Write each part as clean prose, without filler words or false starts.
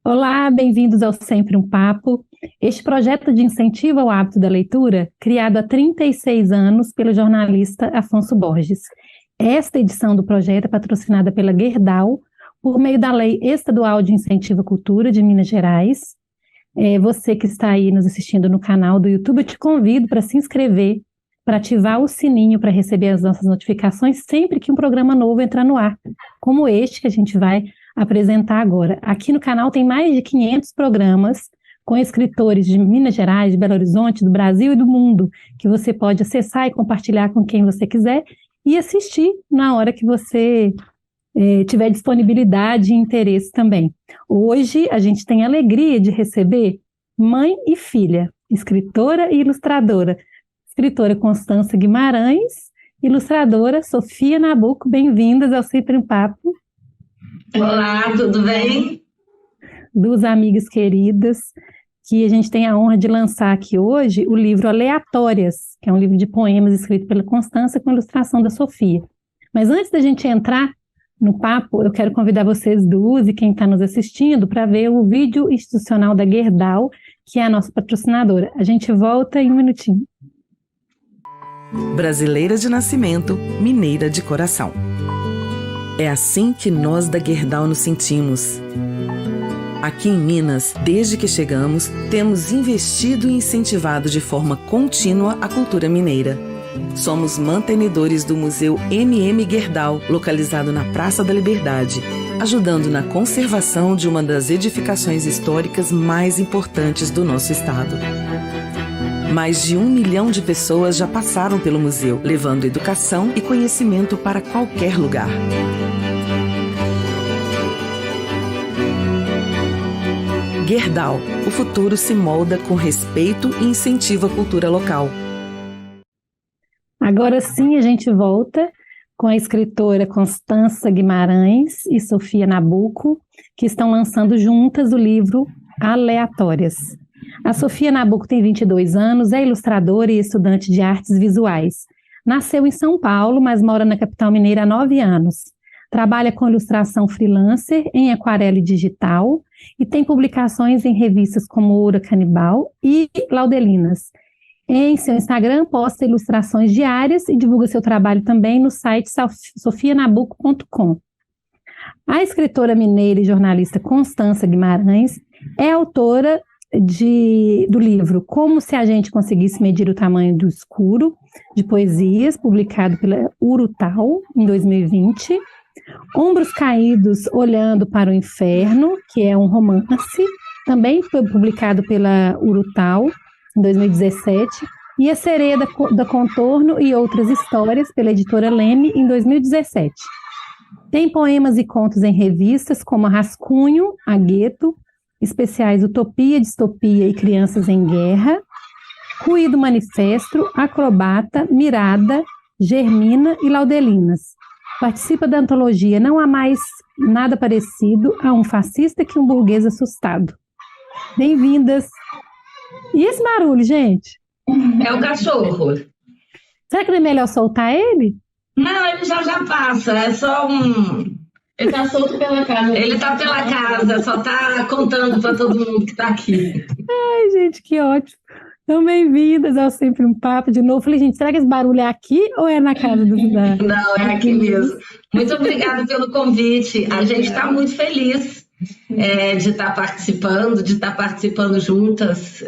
Olá, bem-vindos ao Sempre um Papo. Este projeto de incentivo ao hábito da leitura, criado há 36 anos pelo jornalista Afonso Borges. Esta edição do projeto é patrocinada pela Gerdau, por meio da Lei Estadual de Incentivo à Cultura de Minas Gerais. Você que está aí nos assistindo no canal do YouTube, eu te convido para se inscrever, para ativar o sininho para receber as nossas notificações sempre que um programa novo entrar no ar, como este que a gente vai apresentar agora. Aqui no canal tem mais de 500 programas com escritores de Minas Gerais, de Belo Horizonte, do Brasil e do mundo, que você pode acessar e compartilhar com quem você quiser e assistir na hora que você tiver disponibilidade e interesse também. Hoje a gente tem a alegria de receber mãe e filha, escritora e ilustradora. Escritora Constância Guimarães, ilustradora Sofia Nabuco. Bem-vindas ao Sempre um Papo. Olá, tudo bem? Duas amigas queridas, que a gente tem a honra de lançar aqui hoje o livro Aleatórias, que é um livro de poemas escrito pela Constância com ilustração da Sofia. Mas antes da gente entrar no papo, eu quero convidar vocês duas e quem está nos assistindo para ver o vídeo institucional da Gerdau, que é a nossa patrocinadora. A gente volta em um minutinho. Brasileira de nascimento, mineira de coração. É assim que nós da Gerdau nos sentimos. Aqui em Minas, desde que chegamos, temos investido e incentivado de forma contínua a cultura mineira. Somos mantenedores do Museu MM Gerdau, localizado na Praça da Liberdade, ajudando na conservação de uma das edificações históricas mais importantes do nosso estado. Mais de 1 milhão de pessoas já passaram pelo museu, levando educação e conhecimento para qualquer lugar. Gerdau, o futuro se molda com respeito e incentivo à cultura local. Agora sim a gente volta com a escritora Constância Guimarães e Sofia Nabuco, que estão lançando juntas o livro Aleatórias. A Sofia Nabuco tem 22 anos, é ilustradora e estudante de artes visuais. Nasceu em São Paulo, mas mora na capital mineira há 9 anos. Trabalha com ilustração freelancer em aquarela e digital e tem publicações em revistas como Oura Canibal e Laudelinas. Em seu Instagram, posta ilustrações diárias e divulga seu trabalho também no site sofianabuco.com. A escritora mineira e jornalista Constância Guimarães é autora do livro Como se a gente conseguisse medir o tamanho do escuro, de poesias, publicado pela Urutau em 2020. Ombros Caídos Olhando para o Inferno, que é um romance, também foi publicado pela Urutau em 2017, e A Sereia da Contorno e Outras Histórias, pela editora Leme, em 2017. Tem poemas e contos em revistas como a Rascunho, a Gueto, especiais Utopia, Distopia e Crianças em Guerra, Ruído Manifesto, Acrobata, Mirada, Germina e Laudelinas. Participa da antologia Não Há Mais Nada Parecido a um Fascista que um Burguês Assustado. Bem-vindas! E esse barulho, gente? É o cachorro. Será que não é melhor soltar ele? Não, ele já passa, é só um... Ele tá solto pela casa. Ele tá pela casa, só tá contando para todo mundo que tá aqui. Ai, gente, que ótimo. Então, bem-vindas ao Sempre um Papo. De novo, falei, gente, será que esse barulho é aqui ou é na casa do cidadão? Não, é aqui mesmo. Muito obrigada pelo convite. A gente está muito feliz de estar participando juntas,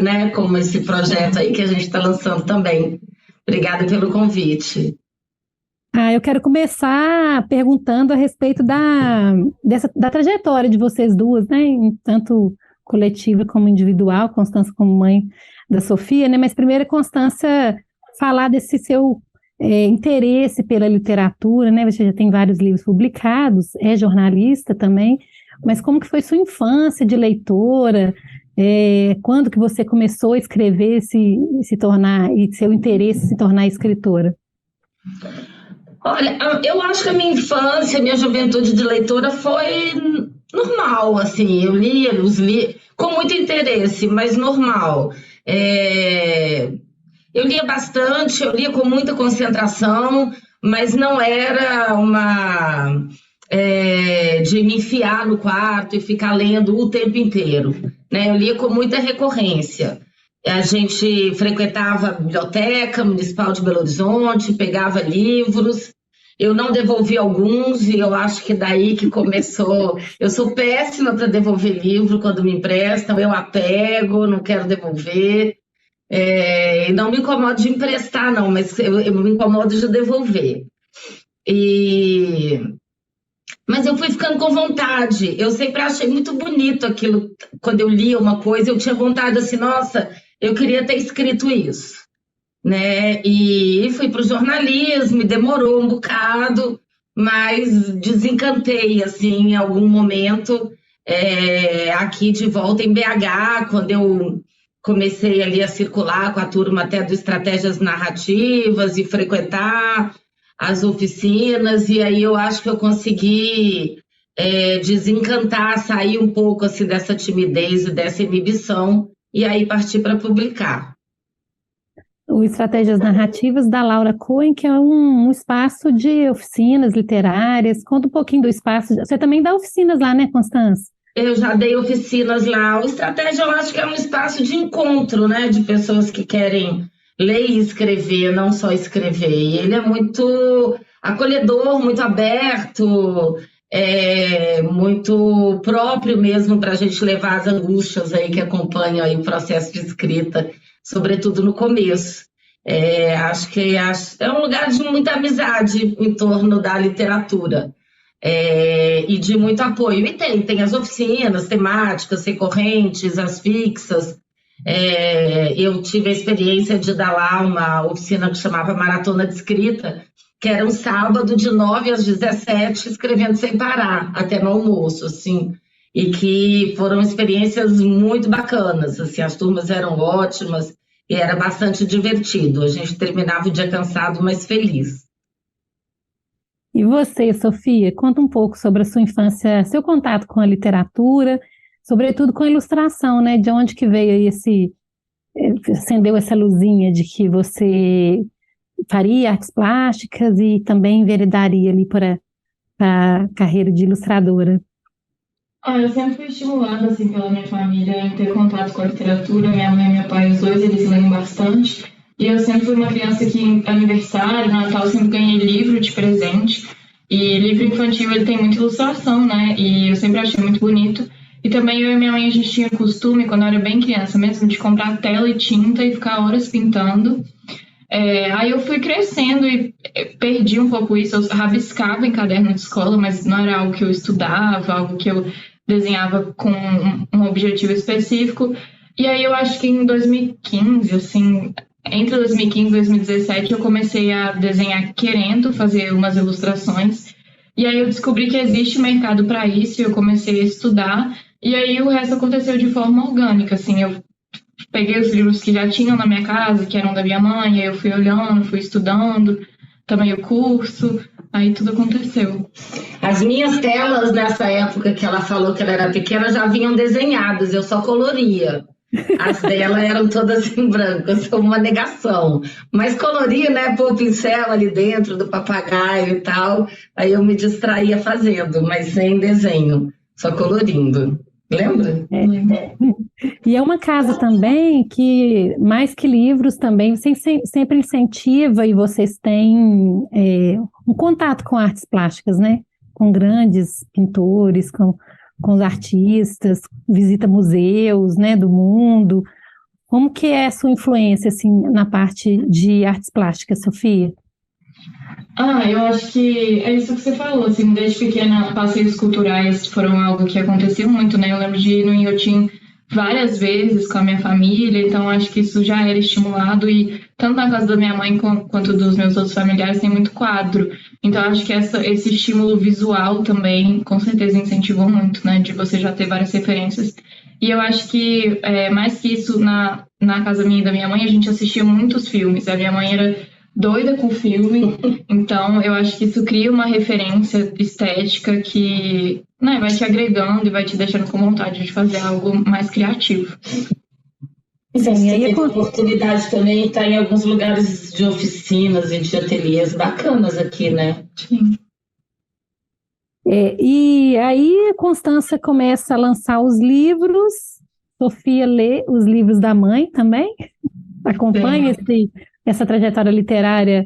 né, como esse projeto aí que a gente está lançando também. Obrigada pelo convite. Eu quero começar perguntando a respeito da trajetória de vocês duas, né, tanto coletiva como individual, Constância como mãe da Sofia, né, mas primeiro, Constância, falar desse seu interesse pela literatura, né, você já tem vários livros publicados, é jornalista também, mas como que foi sua infância de leitora, quando que você começou a escrever, se tornar, e seu interesse se tornar escritora? Olha, eu acho que a minha infância, minha juventude de leitora foi normal, assim, eu lia com muito interesse, mas normal. Eu lia bastante, eu lia com muita concentração, mas não era de me enfiar no quarto e ficar lendo o tempo inteiro, né? Eu lia com muita recorrência. A gente frequentava a Biblioteca Municipal de Belo Horizonte, pegava livros. Eu não devolvi alguns e eu acho que daí que começou. Eu sou péssima para devolver livro quando me emprestam, eu apego, não quero devolver. E não me incomodo de emprestar, não, mas eu me incomodo de devolver. Mas eu fui ficando com vontade. Eu sempre achei muito bonito aquilo. Quando eu lia uma coisa, eu tinha vontade assim, nossa, eu queria ter escrito isso, né? E fui para o jornalismo, demorou um bocado, mas desencantei, assim, em algum momento, aqui de volta em BH, quando eu comecei ali a circular com a turma até do Estratégias Narrativas e frequentar as oficinas, e aí eu acho que eu consegui desencantar, sair um pouco assim, dessa timidez e dessa inibição, e aí partir para publicar. O Estratégias Narrativas da Laura Cohen, que é um espaço de oficinas literárias. Conta um pouquinho do espaço. Você também dá oficinas lá, né, Constância? Eu já dei oficinas lá. O Estratégia, eu acho que é um espaço de encontro, né, de pessoas que querem ler e escrever, não só escrever. E ele é muito acolhedor, muito aberto, muito próprio mesmo para a gente levar as angústias aí que acompanham aí o processo de escrita, sobretudo no começo. Acho que é um lugar de muita amizade em torno da literatura. E de muito apoio. E tem as oficinas temáticas, recorrentes, as fixas. Eu tive a experiência de dar lá uma oficina que chamava Maratona de Escrita, que era um sábado de 9 às 17, escrevendo sem parar, até no almoço, assim, e que foram experiências muito bacanas, assim, as turmas eram ótimas e era bastante divertido. A gente terminava o dia cansado, mas feliz. E você, Sofia, conta um pouco sobre a sua infância, seu contato com a literatura, sobretudo com a ilustração, né? De onde que veio aí acendeu essa luzinha de que você faria artes plásticas e também enveredaria ali para a carreira de ilustradora? Eu sempre fui estimulada assim, pela minha família em ter contato com a literatura. Minha mãe e meu pai, os dois, eles leem bastante. E eu sempre fui uma criança que, em aniversário, Natal, sempre ganhei livro de presente. E livro infantil, ele tem muita ilustração, né? E eu sempre achei muito bonito. E também eu e minha mãe, a gente tinha costume, quando eu era bem criança mesmo, de comprar tela e tinta e ficar horas pintando. Aí eu fui crescendo e perdi um pouco isso. Eu rabiscava em caderno de escola, mas não era algo que eu estudava, algo que eu desenhava com um objetivo específico. E aí eu acho que em 2015, assim, entre 2015 e 2017, eu comecei a desenhar querendo fazer umas ilustrações. E aí eu descobri que existe mercado para isso e eu comecei a estudar. E aí o resto aconteceu de forma orgânica, assim, eu peguei os livros que já tinham na minha casa, que eram da minha mãe, aí eu fui olhando, fui estudando, também o curso, aí tudo aconteceu. As minhas telas, nessa época que ela falou que ela era pequena, já vinham desenhadas, eu só coloria. As dela eram todas em branco, eu sou uma negação. Mas coloria, né, pôr o pincel ali dentro do papagaio e tal, aí eu me distraía fazendo, mas sem desenho, só colorindo. Lembra? E é uma casa também que, mais que livros também, você sempre incentiva e vocês têm um contato com artes plásticas, né? Com grandes pintores, com os artistas, visita museus, né, do mundo. Como que é a sua influência, assim, na parte de artes plásticas, Sofia? Eu acho que é isso que você falou, assim, desde pequena, passeios culturais foram algo que aconteceu muito, né? Eu lembro de ir no Inhotim várias vezes com a minha família, então acho que isso já era estimulado e tanto na casa da minha mãe quanto dos meus outros familiares tem muito quadro. Então acho que esse estímulo visual também, com certeza, incentivou muito, né? De você já ter várias referências. E eu acho que, mais que isso, na casa minha e da minha mãe, a gente assistia muitos filmes. A minha mãe era doida com filme, então eu acho que isso cria uma referência estética que, né, vai te agregando e vai te deixando com vontade de fazer algo mais criativo. Sim, aí a oportunidade também está em alguns lugares de oficinas e de ateliês bacanas aqui, né? Sim. E aí Constância começa a lançar os livros, Sofia lê os livros da mãe também, acompanha essa trajetória literária,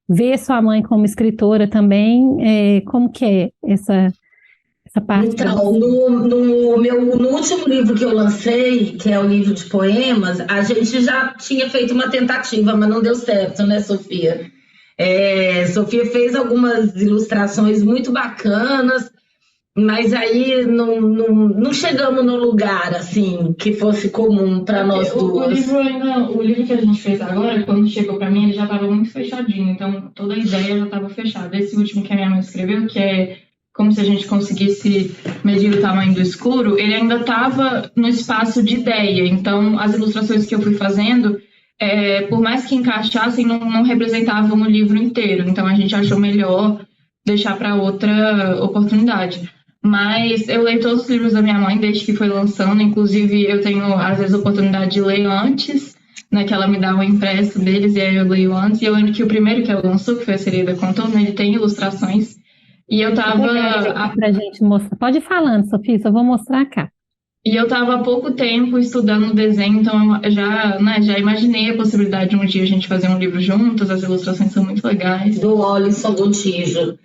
vê sua mãe como escritora também, como que é essa parte? Então, no último livro que eu lancei, que é o livro de poemas, a gente já tinha feito uma tentativa, mas não deu certo, né, Sofia? Sofia fez algumas ilustrações muito bacanas, mas aí não chegamos no lugar assim que fosse comum para nós duas. O livro que a gente fez agora, quando chegou para mim, ele já estava muito fechadinho, então toda a ideia já estava fechada. Esse último que a minha mãe escreveu, que é como se a gente conseguisse medir o tamanho do escuro, ele ainda estava no espaço de ideia, então as ilustrações que eu fui fazendo, por mais que encaixassem, não representavam o livro inteiro, então a gente achou melhor deixar para outra oportunidade. Mas eu leio todos os livros da minha mãe desde que foi lançando, inclusive eu tenho às vezes a oportunidade de ler antes, né, que ela me dá um impresso deles e aí eu leio antes, e eu lembro que o primeiro que ela lançou, que foi a Sereia da Contorno, ele tem ilustrações, e eu tava... Pra gente mostrar. Pode ir falando, Sofia, só vou mostrar cá. E eu estava há pouco tempo estudando desenho, então eu já imaginei a possibilidade de um dia a gente fazer um livro juntas, as ilustrações são muito legais. Do Olisson Gontijo.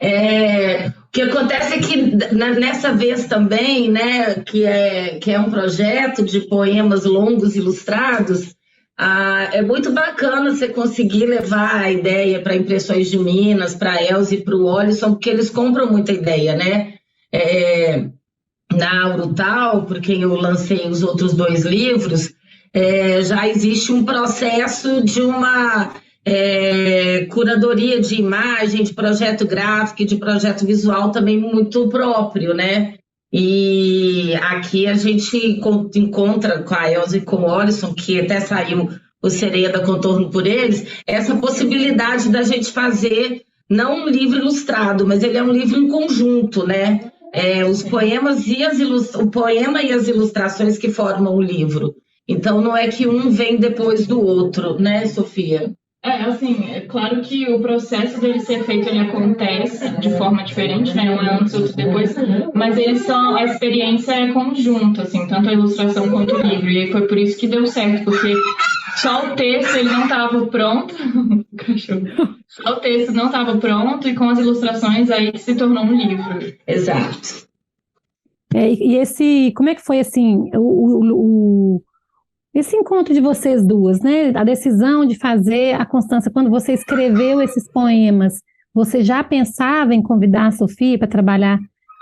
O que acontece é que nessa vez também, né, que é um projeto de poemas longos ilustrados, é muito bacana você conseguir levar a ideia para Impressões de Minas, para a Elza e para o Olisson, porque eles compram muita ideia, né? Na Aurutal, por quem eu lancei os outros 2 livros, já existe um processo de uma curadoria de imagem, de projeto gráfico e de projeto visual também muito próprio, né? E aqui a gente encontra com a Elza e com o Olisson, que até saiu o Sereia da Contorno por eles, essa possibilidade da gente fazer não um livro ilustrado, mas ele é um livro em conjunto, né? Os poemas o poema e as ilustrações que formam o livro. Então não é que um vem depois do outro, né, Sofia? É claro que o processo dele ser feito, ele acontece de forma diferente, né? Um é antes, outro depois, mas a experiência é conjunta, assim, tanto a ilustração quanto o livro, e foi por isso que deu certo, porque só o texto, ele não estava pronto, só o texto não estava pronto, e com as ilustrações aí se tornou um livro. Exato. Como é que foi, assim, esse encontro de vocês duas, né? A decisão de fazer a Constância, quando você escreveu esses poemas, você já pensava em convidar a Sofia para trabalhar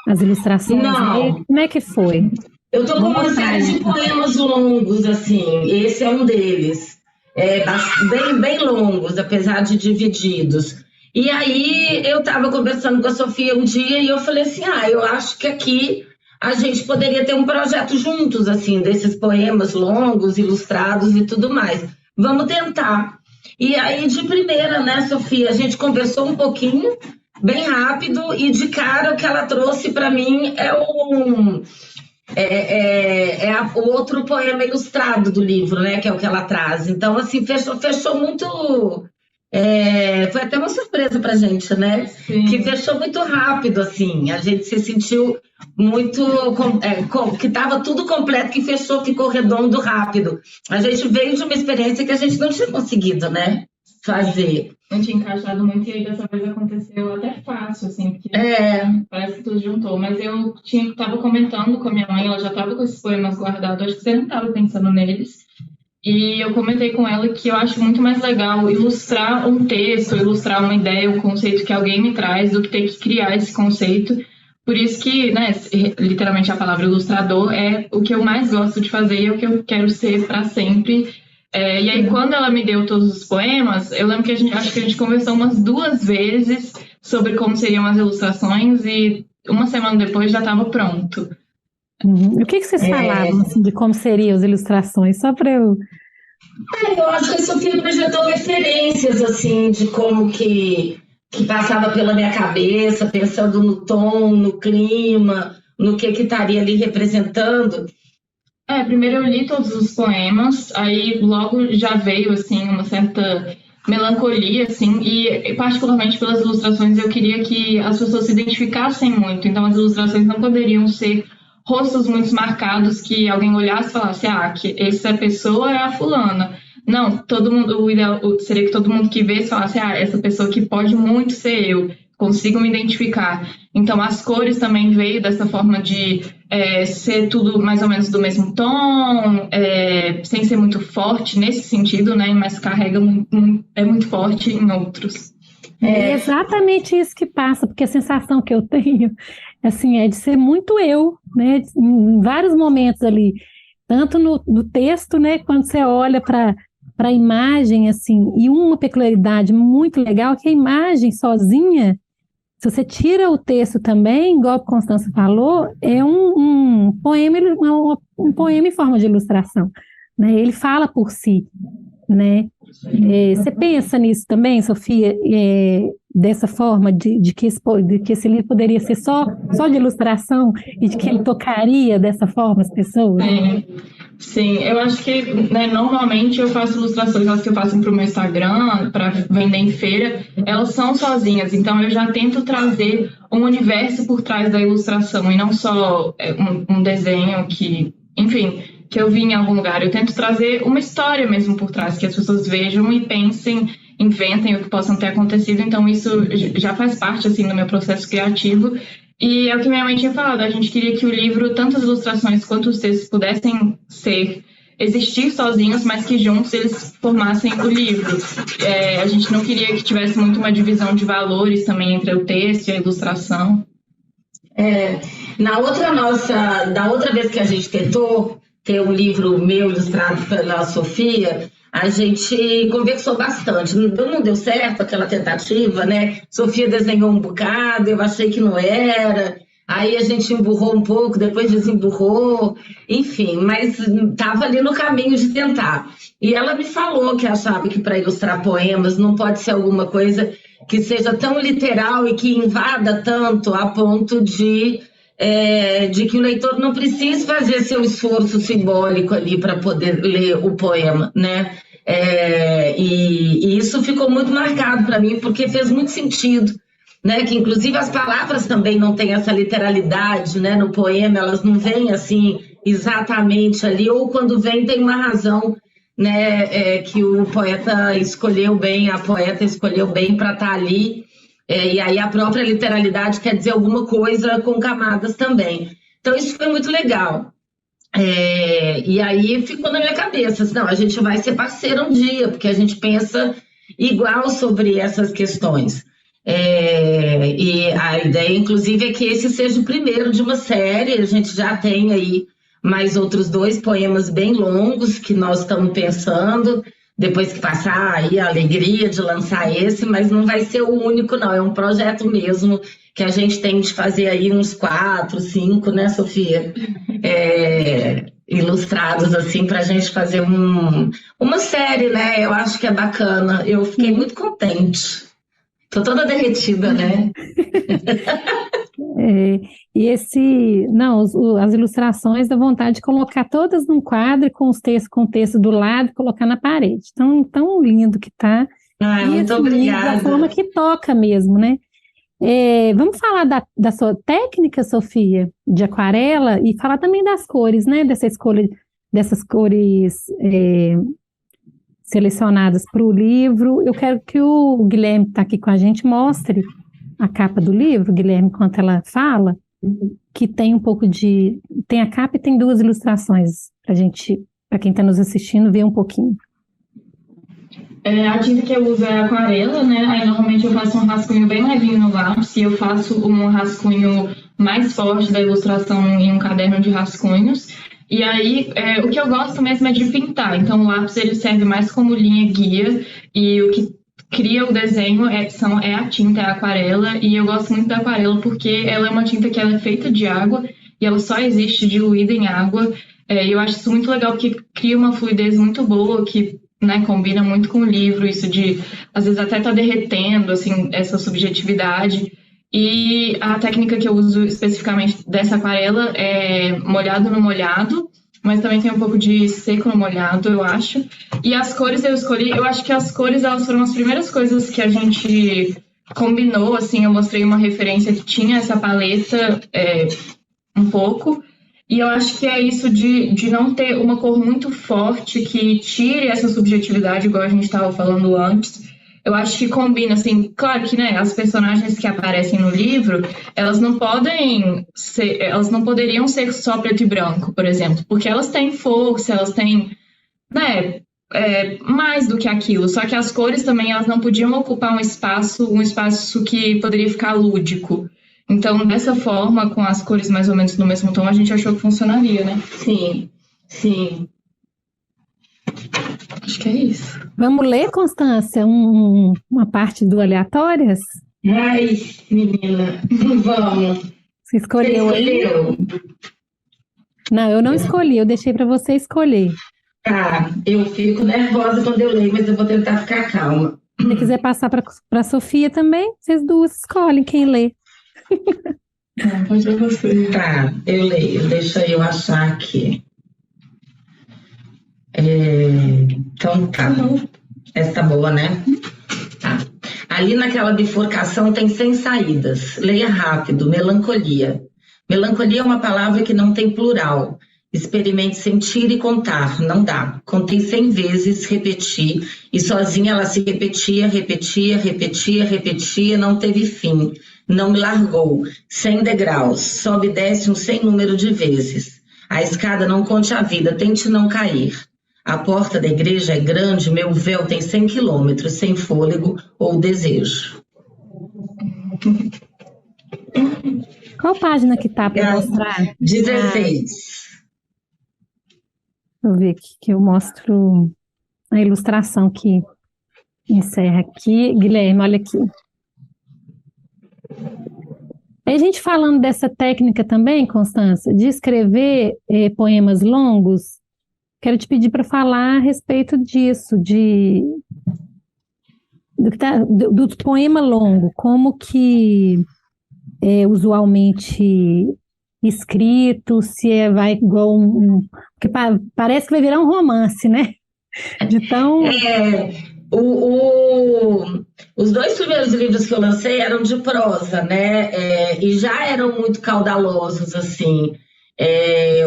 as ilustrações? Não. Como é que foi? Eu estou com uma série de poemas longos, assim, esse é um deles. Bem longos, apesar de divididos. E aí eu estava conversando com a Sofia um dia e eu falei assim, eu acho que aqui a gente poderia ter um projeto juntos, assim, desses poemas longos, ilustrados e tudo mais. Vamos tentar. E aí, de primeira, né, Sofia, a gente conversou um pouquinho, bem rápido, e de cara o que ela trouxe para mim o outro poema ilustrado do livro, né, que é o que ela traz. Então, assim, fechou muito... foi até uma surpresa pra gente, né? Sim. Que fechou muito rápido, assim. A gente se sentiu muito... que estava tudo completo, que fechou, ficou redondo rápido. A gente veio de uma experiência que a gente não tinha conseguido, né? Fazer. Não tinha encaixado muito, e aí dessa vez aconteceu até fácil, assim, porque parece que tudo juntou. Mas eu estava comentando com a minha mãe, ela já estava com esses poemas guardados, acho que você não estava pensando neles. E eu comentei com ela que eu acho muito mais legal ilustrar um texto, ilustrar uma ideia, um conceito que alguém me traz, do que ter que criar esse conceito. Por isso que, né, literalmente a palavra ilustrador é o que eu mais gosto de fazer e é o que eu quero ser para sempre. E aí, quando ela me deu todos os poemas, eu lembro que acho que a gente conversou umas 2 vezes sobre como seriam as ilustrações e uma semana depois já estava pronto. O que vocês falavam, assim, de como seriam as ilustrações? Só para eu... Eu acho que a Sofia projetou referências, assim, de como que passava pela minha cabeça, pensando no tom, no clima, no que estaria ali representando. Primeiro eu li todos os poemas, aí logo já veio, assim, uma certa melancolia, assim, e particularmente pelas ilustrações eu queria que as pessoas se identificassem muito, então as ilustrações não poderiam ser rostos muito marcados que alguém olhasse e falasse, que essa pessoa é a fulana. Não, todo mundo, o ideal seria que todo mundo que vê falasse, essa pessoa que pode muito ser eu, consigo me identificar. Então, as cores também veio dessa forma de ser tudo mais ou menos do mesmo tom, sem ser muito forte nesse sentido, né? Mas carrega é muito forte em outros. É exatamente isso que passa, porque a sensação que eu tenho, assim, é de ser muito eu, né? Em vários momentos ali, tanto no texto, né? Quando você olha para a imagem, assim, e uma peculiaridade muito legal é que a imagem sozinha, se você tira o texto também, igual a Constância falou, é um poema, um poema em forma de ilustração, né? Ele fala por si, né? Você pensa nisso também, Sofia, dessa forma de que esse livro poderia ser só de ilustração e de que ele tocaria dessa forma as pessoas? Sim, eu acho que, né, normalmente eu faço ilustrações, elas que eu faço para o meu Instagram, para vender em feira, elas são sozinhas, então eu já tento trazer um universo por trás da ilustração e não só um desenho que, enfim, que eu vi em algum lugar. Eu tento trazer uma história mesmo por trás, que as pessoas vejam e pensem, inventem o que possam ter acontecido, então isso já faz parte, assim, do meu processo criativo. E é o que minha mãe tinha falado, a gente queria que o livro, tanto as ilustrações quanto os textos pudessem existir sozinhos, mas que juntos eles formassem o livro. A gente não queria que tivesse muito uma divisão de valores também entre o texto e a ilustração. Da outra vez que a gente tentou ter um livro meu ilustrado pela Sofia, a gente conversou bastante, não deu certo aquela tentativa, né? Sofia desenhou um bocado, eu achei que não era, aí a gente emburrou um pouco, depois desemburrou, enfim, mas estava ali no caminho de tentar. E ela me falou que achava que para ilustrar poemas não pode ser alguma coisa que seja tão literal e que invada tanto a ponto de que o leitor não precise fazer seu esforço simbólico ali para poder ler o poema, né? E isso ficou muito marcado para mim, porque fez muito sentido, né? Que inclusive as palavras também não têm essa literalidade, né? No poema elas não vêm assim exatamente ali, ou quando vem tem uma razão, né? Que o poeta escolheu bem, a poeta escolheu bem para estar ali. E aí a própria literalidade quer dizer alguma coisa com camadas também. Então isso foi muito legal. E aí ficou na minha cabeça, assim, não, a gente vai ser parceiro um dia, porque a gente pensa igual sobre essas questões. E a ideia, inclusive, é que esse seja o primeiro de uma série. A gente já tem aí mais outros 2 poemas bem longos que nós estamos pensando, depois que passar aí a alegria de lançar esse, mas não vai ser o único, não. É um projeto mesmo que a gente tem de fazer aí uns 4, 5, né, Sofia? Ilustrados, assim, para a gente fazer uma série, né? Eu acho que é bacana. Eu fiquei muito contente. Tô toda derretida, né? E as ilustrações dá vontade de colocar todas num quadro com o texto do lado e colocar na parede. Tão lindo que tá. Muito obrigada. Da forma que toca mesmo, né? Vamos falar da sua técnica, Sofia, de aquarela, e falar também das cores, né? Dessa escolha dessas cores selecionadas para o livro. Eu quero que o Guilherme, que está aqui com a gente, mostre a capa do livro, Guilherme, enquanto ela fala, que tem um pouco tem a capa e tem 2 ilustrações para quem está nos assistindo, ver um pouquinho. A tinta que eu uso é aquarela, né? Aí normalmente eu faço um rascunho bem levinho no lápis e eu faço um rascunho mais forte da ilustração em um caderno de rascunhos. E aí, o que eu gosto mesmo é de pintar. Então, o lápis ele serve mais como linha guia e o que cria o desenho é a tinta, é a aquarela. E eu gosto muito da aquarela porque ela é uma tinta que ela é feita de água e ela só existe diluída em água. E eu acho isso muito legal porque cria uma fluidez muito boa que, né, combina muito com o livro, isso de, às vezes, até tá derretendo, assim, essa subjetividade. E a técnica que eu uso especificamente dessa aquarela é molhado no molhado, mas também tem um pouco de seco no molhado, eu acho. E as cores eu acho que as cores, elas foram as primeiras coisas que a gente combinou, assim, eu mostrei uma referência que tinha essa paleta um pouco, e eu acho que é isso de não ter uma cor muito forte que tire essa subjetividade, igual a gente estava falando antes. Eu acho que combina, assim, claro que, né, as personagens que aparecem no livro, elas não poderiam ser só preto e branco, por exemplo, porque elas têm força, elas têm, né, mais do que aquilo, só que as cores também, elas não podiam ocupar um espaço que poderia ficar lúdico. Então, dessa forma, com as cores mais ou menos no mesmo tom, a gente achou que funcionaria, né? Sim, sim. Acho que é isso. Vamos ler, Constância, uma parte do Aleatórias? Ai, menina, vamos. Você escolheu aí? Não, eu não escolhi, eu deixei para você escolher. Tá, eu fico nervosa quando eu leio, mas eu vou tentar ficar calma. Se você quiser passar para a Sofia também, vocês duas escolhem quem lê. Pode ser você. Tá, eu leio, deixa eu achar aqui. Então tá, essa tá boa, né? Tá. Ali naquela bifurcação tem 100 saídas. Leia rápido, melancolia. Melancolia é uma palavra que não tem plural. Experimente sentir e contar, não dá. Contei 100 vezes, repeti, e sozinha ela se repetia, não teve fim. Não me largou. 100 degraus, sobe e desce um sem número de vezes. A escada não conte a vida, tente não cair. A porta da igreja é grande, meu véu tem 100 quilômetros, sem fôlego ou desejo. Qual página que tá para mostrar? 16. Deixa eu ver aqui que eu mostro a ilustração que encerra aqui. Guilherme, olha aqui. A gente falando dessa técnica também, Constância, de escrever poemas longos, quero te pedir para falar a respeito disso, do poema longo, como que é usualmente escrito, se vai igual porque parece que vai virar um romance, né? De tão... Os 2 primeiros livros que eu lancei eram de prosa, né? E já eram muito caudalosos, assim.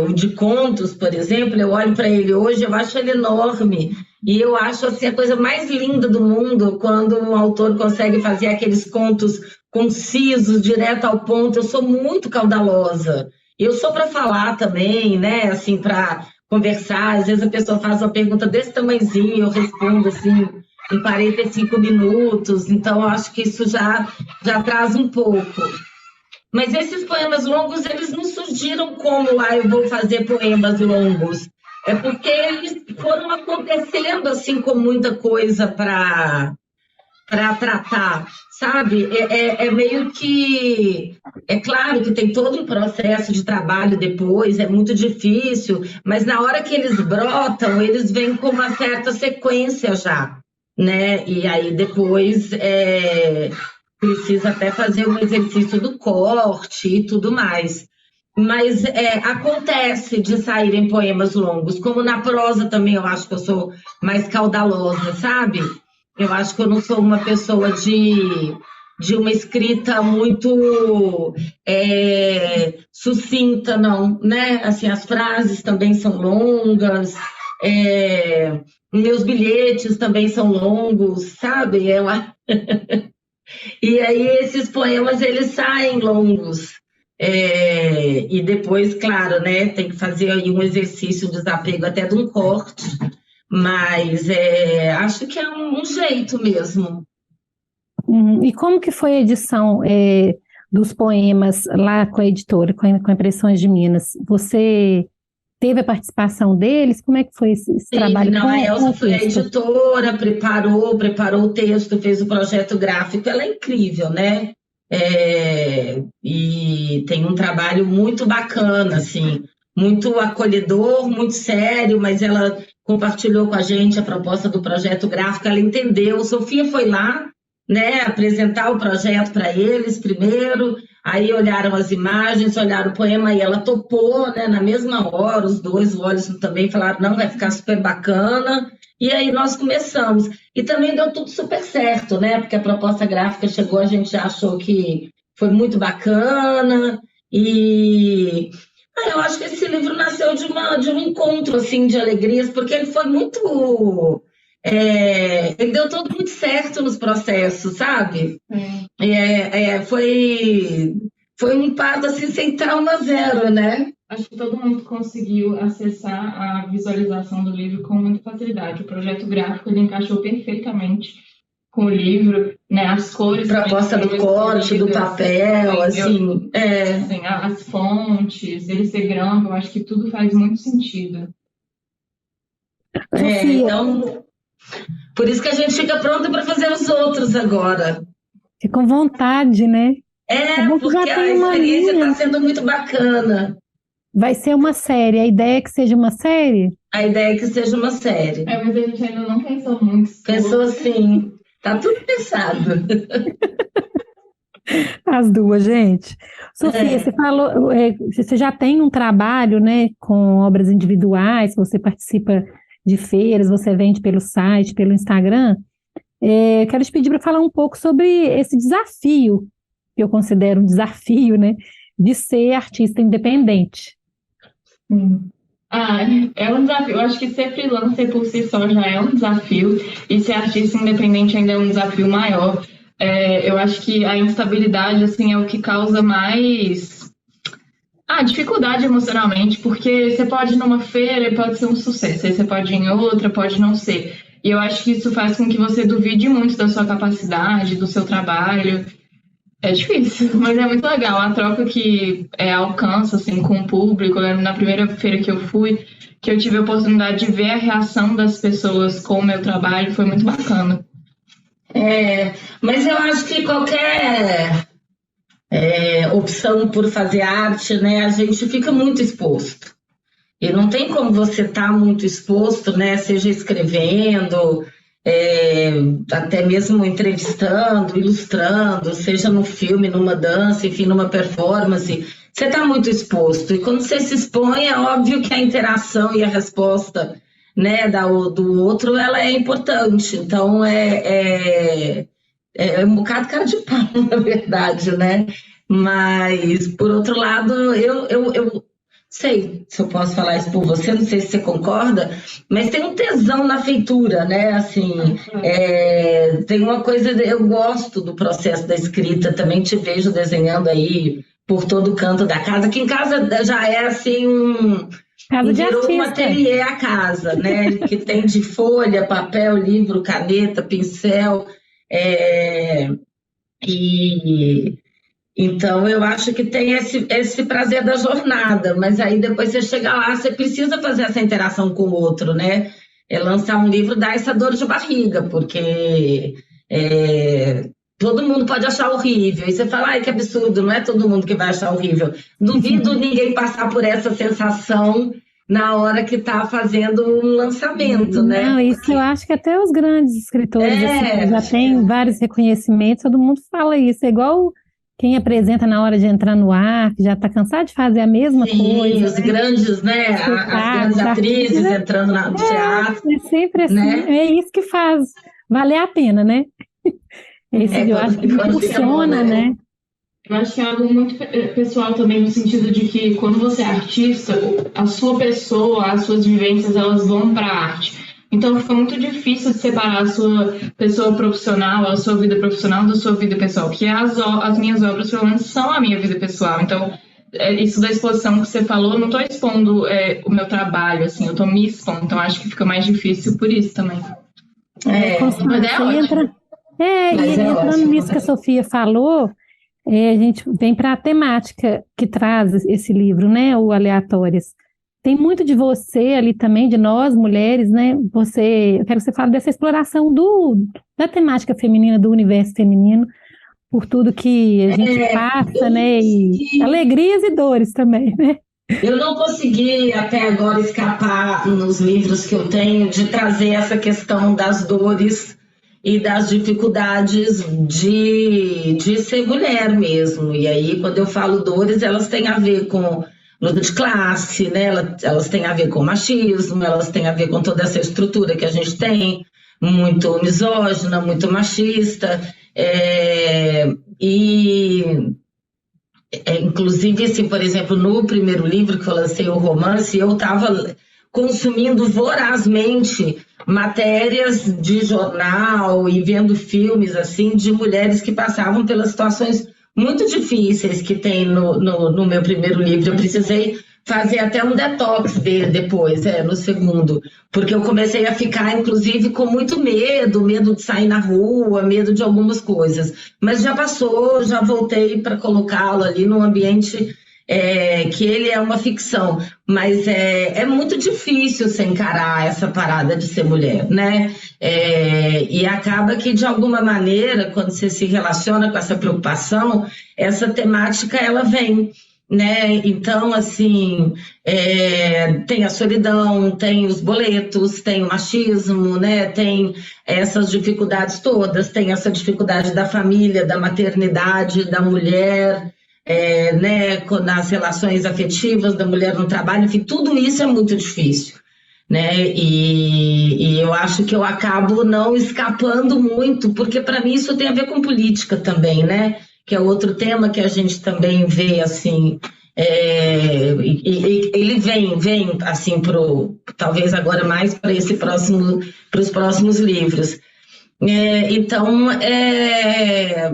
O de contos, por exemplo, eu olho para ele hoje, eu acho ele enorme. E eu acho assim, a coisa mais linda do mundo quando um autor consegue fazer aqueles contos concisos, direto ao ponto. Eu sou muito caudalosa. Eu sou para falar também, né? Assim, para conversar. Às vezes a pessoa faz uma pergunta desse tamanhozinho, eu respondo assim em 45 minutos. Então, eu acho que isso já traz um pouco. Mas esses poemas longos, eles não surgiram como eu vou fazer poemas longos. É porque eles foram acontecendo assim com muita coisa para tratar, sabe? Meio que... É claro que tem todo um processo de trabalho depois, é muito difícil, mas na hora que eles brotam, eles vêm com uma certa sequência já, né? E aí depois precisa até fazer um exercício do corte e tudo mais. Mas acontece de saírem poemas longos, como na prosa também eu acho que eu sou mais caudalosa, sabe? Eu acho que eu não sou uma pessoa de uma escrita muito sucinta, não, né? Assim, as frases também são longas, meus bilhetes também são longos, sabe? E aí esses poemas, eles saem longos. E depois, claro, né, tem que fazer aí um exercício de desapego até de um corte, mas acho que é um jeito mesmo. E como que foi a edição dos poemas lá com a editora, com Impressões de Minas? Você teve a participação deles? Como é que foi esse trabalho? Não, a Elza foi a editora, preparou o texto, fez o projeto gráfico, ela é incrível, né? E tem um trabalho muito bacana, assim, muito acolhedor, muito sério, mas ela compartilhou com a gente a proposta do projeto gráfico, ela entendeu. Sofia foi lá, né, apresentar o projeto para eles primeiro, Aí olharam as imagens, olharam o poema, e ela topou, né, na mesma hora, os dois, o Alisson também falaram, não, vai ficar super bacana, e aí nós começamos. E também deu tudo super certo, né, porque a proposta gráfica chegou, a gente já achou que foi muito bacana, e eu acho que esse livro nasceu de um encontro, assim, de alegrias, porque ele foi muito... ele deu tudo muito certo nos processos, sabe? Foi um parto assim, sem trauma zero, né? Acho que todo mundo conseguiu acessar a visualização do livro com muita facilidade. O projeto gráfico ele encaixou perfeitamente com o livro, né? As cores... A proposta do corte, do papel, assim... assim, as fontes, ele ser grande, eu acho que tudo faz muito sentido. Então... Por isso que a gente fica pronta para fazer os outros agora. Fica com vontade, né? Porque a experiência está sendo muito bacana. Vai ser uma série. A ideia é que seja uma série? A ideia é que seja uma série. Mas a gente ainda não pensou muito. Pensou sim. Tá tudo pensado. As duas, gente. Sofia, você falou, você já tem um trabalho, né, com obras individuais, você participa de feiras, você vende pelo site, pelo Instagram. Quero te pedir para falar um pouco sobre esse desafio, que eu considero um desafio, né, de ser artista independente. É um desafio. Eu acho que ser freelancer por si só já é um desafio, e ser artista independente ainda é um desafio maior. Eu acho que a instabilidade, assim, é o que causa mais... dificuldade emocionalmente, porque você pode ir numa feira e pode ser um sucesso, aí você pode ir em outra, pode não ser. E eu acho que isso faz com que você duvide muito da sua capacidade, do seu trabalho. É difícil, mas é muito legal. A troca que alcança, assim, com o público. Eu lembro na primeira feira que eu fui, que eu tive a oportunidade de ver a reação das pessoas com o meu trabalho, foi muito bacana. Mas eu acho que qualquer... opção por fazer arte, né, a gente fica muito exposto. E não tem como você estar muito exposto, né, seja escrevendo, até mesmo entrevistando, ilustrando, seja no filme, numa dança, enfim, numa performance, você está muito exposto. E quando você se expõe, é óbvio que a interação e a resposta, né, do outro, ela é importante. Então, é um bocado cara de pau, na verdade, né? Mas, por outro lado, eu sei se eu posso falar isso por você, não sei se você concorda, mas tem um tesão na feitura, né? Assim, tem uma coisa, eu gosto do processo da escrita, também te vejo desenhando aí por todo o canto da casa, que em casa já é assim virou um ateliê a casa, né? Que tem de folha, papel, livro, caneta, pincel... Então eu acho que tem esse prazer da jornada, mas aí depois você chega lá, você precisa fazer essa interação com o outro, né? Lançar um livro dá essa dor de barriga, porque todo mundo pode achar horrível, e você fala, ai, que absurdo, não é todo mundo que vai achar horrível. Duvido ninguém passar por essa sensação na hora que está fazendo um lançamento, né? Não, isso eu acho que até os grandes escritores assim, já têm vários reconhecimentos, todo mundo fala isso, é igual quem apresenta na hora de entrar no ar, que já está cansado de fazer a mesma coisa. Os grandes, né? As grandes atrizes entrando no teatro. É sempre assim, né? É isso que faz valer a pena, né? Eu acho que funciona, né? Eu acho que é algo muito pessoal também, no sentido de que quando você é artista, a sua pessoa, as suas vivências, elas vão para a arte. Então fica muito difícil de separar a sua pessoa profissional, a sua vida profissional da sua vida pessoal, que as minhas obras, pelo menos, são a minha vida pessoal. Então, isso da exposição que você falou, eu não estou expondo o meu trabalho, assim, eu estou me expondo. Então acho que fica mais difícil por isso também. Entrando nisso que a Sofia falou, a gente vem para a temática que traz esse livro, né, o Aleatórias. Tem muito de você ali também, de nós, mulheres, né? Eu quero que você fale dessa exploração da temática feminina, do universo feminino, por tudo que a gente passa, né? E alegrias e dores também, né? Eu não consegui até agora escapar nos livros que eu tenho de trazer essa questão das dores e das dificuldades de ser mulher mesmo. E aí, quando eu falo dores, elas têm a ver com luta de classe, né? Elas têm a ver com machismo, elas têm a ver com toda essa estrutura que a gente tem, muito misógina, muito machista, inclusive, assim, por exemplo, no primeiro livro que eu lancei, o romance, eu estava consumindo vorazmente matérias de jornal e vendo filmes assim de mulheres que passavam pelas situações muito difíceis que tem no meu primeiro livro. Eu precisei fazer até um detox dele depois, no segundo, porque eu comecei a ficar, inclusive, com muito medo de sair na rua, medo de algumas coisas. Mas já passou, já voltei para colocá-lo ali num ambiente que ele é uma ficção, mas é muito difícil você encarar essa parada de ser mulher, né? E acaba que, de alguma maneira, quando você se relaciona com essa preocupação, essa temática, ela vem, né? Então, assim, tem a solidão, tem os boletos, tem o machismo, né? Tem essas dificuldades todas, tem essa dificuldade da família, da maternidade, da mulher, né? Nas relações afetivas da mulher no trabalho, enfim, tudo isso é muito difícil, né? E eu acho que eu acabo não escapando muito, porque para mim isso tem a ver com política também, né? Que é outro tema que a gente também vê, assim, ele vem assim, talvez agora mais para os próximos livros. Então,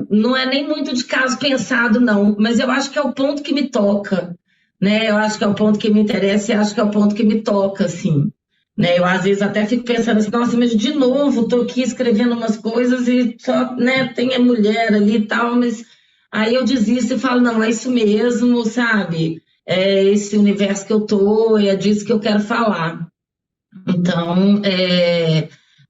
não é nem muito de caso pensado, não, mas eu acho que é o ponto que me toca, né? Eu acho que é o ponto que me interessa e acho que é o ponto que me toca, assim, né? Eu, às vezes, até fico pensando assim, nossa, mas de novo, estou aqui escrevendo umas coisas e só, né, tem a mulher ali e tal, mas aí eu desisto e falo, não, é isso mesmo, sabe? É esse universo que eu tô, é disso que eu quero falar. Então,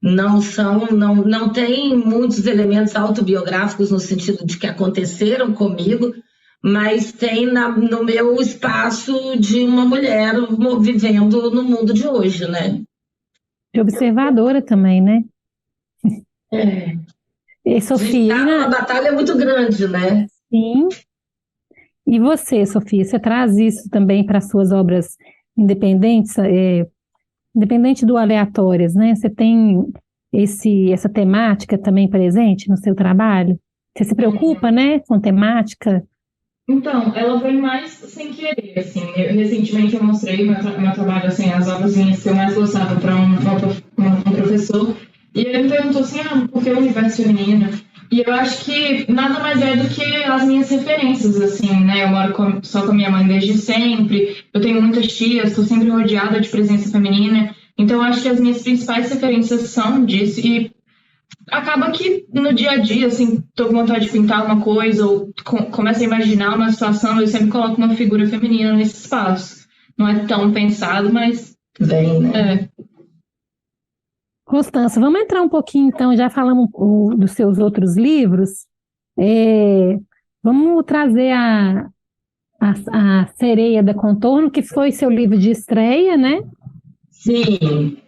não tem muitos elementos autobiográficos no sentido de que aconteceram comigo, mas tem no meu espaço de uma mulher vivendo no mundo de hoje, né? De observadora também, né? E Sofia, uma batalha muito grande, né? Sim. E você, Sofia, você traz isso também para suas obras independentes, independente do aleatórias, né? Você tem essa temática também presente no seu trabalho? Você se preocupa, né, com temática? Então, ela vem mais sem querer, assim. Recentemente eu mostrei meu trabalho, assim, as obras minhas que eu mais gostava para um professor, e ele me perguntou assim, por que o universo feminino? E eu acho que nada mais é do que as minhas referências, assim, né? Eu moro só com a minha mãe desde sempre, eu tenho muitas tias, estou sempre rodeada de presença feminina, então eu acho que as minhas principais referências são disso, e acaba que no dia a dia, assim, tô com vontade de pintar uma coisa, ou começo a imaginar uma situação, eu sempre coloco uma figura feminina nesse espaço. Não é tão pensado, mas vem, né? Constança, vamos entrar um pouquinho, então, já falamos dos seus outros livros, vamos trazer a Sereia da Contorno, que foi seu livro de estreia, né? Sim.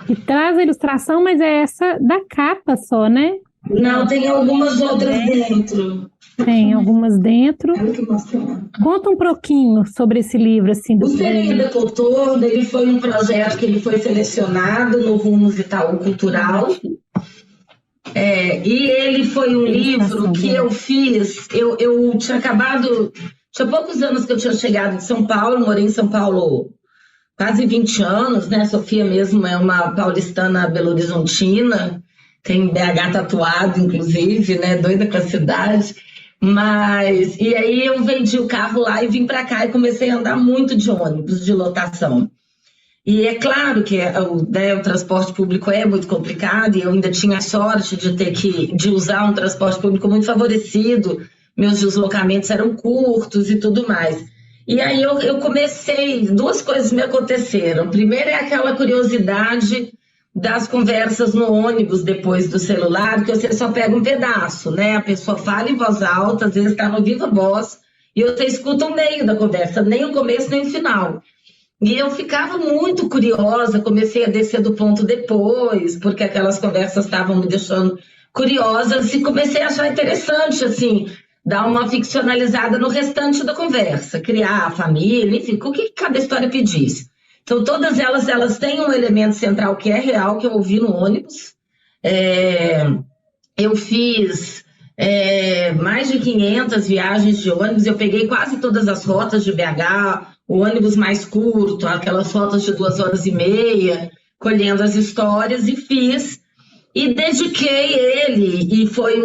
Que traz a ilustração, mas é essa da capa só, né? Não, tem algumas outras dentro. Tem algumas dentro. Conta um pouquinho sobre esse livro, assim. O Sereia da Contorno, ele foi um projeto que ele foi selecionado no Rumos Itaú Cultural. E ele foi um livro que eu fiz, eu tinha acabado, tinha poucos anos que eu tinha chegado de São Paulo, morei em São Paulo quase 20 anos, né? Sofia mesmo é uma paulistana belo-horizontina, tem BH tatuado, inclusive, né? Doida com a cidade. E aí eu vendi o carro lá e vim para cá e comecei a andar muito de ônibus, de lotação. E é claro que o transporte público é muito complicado e eu ainda tinha a sorte de usar um transporte público muito favorecido, meus deslocamentos eram curtos e tudo mais. E aí eu comecei, duas coisas me aconteceram. Primeiro é aquela curiosidade das conversas no ônibus depois do celular, que você só pega um pedaço, né? A pessoa fala em voz alta, às vezes está no viva voz, e você escuta o meio da conversa, nem o começo nem o final. E eu ficava muito curiosa, comecei a descer do ponto depois, porque aquelas conversas estavam me deixando curiosas e comecei a achar interessante, assim, dar uma ficcionalizada no restante da conversa, criar a família, enfim, o que cada história pedisse. Então, todas elas têm um elemento central que é real, que eu ouvi no ônibus. Eu fiz mais de 500 viagens de ônibus, eu peguei quase todas as rotas de BH, o ônibus mais curto, aquelas rotas de 2 horas e meia, colhendo as histórias, e fiz, e dediquei ele, e foi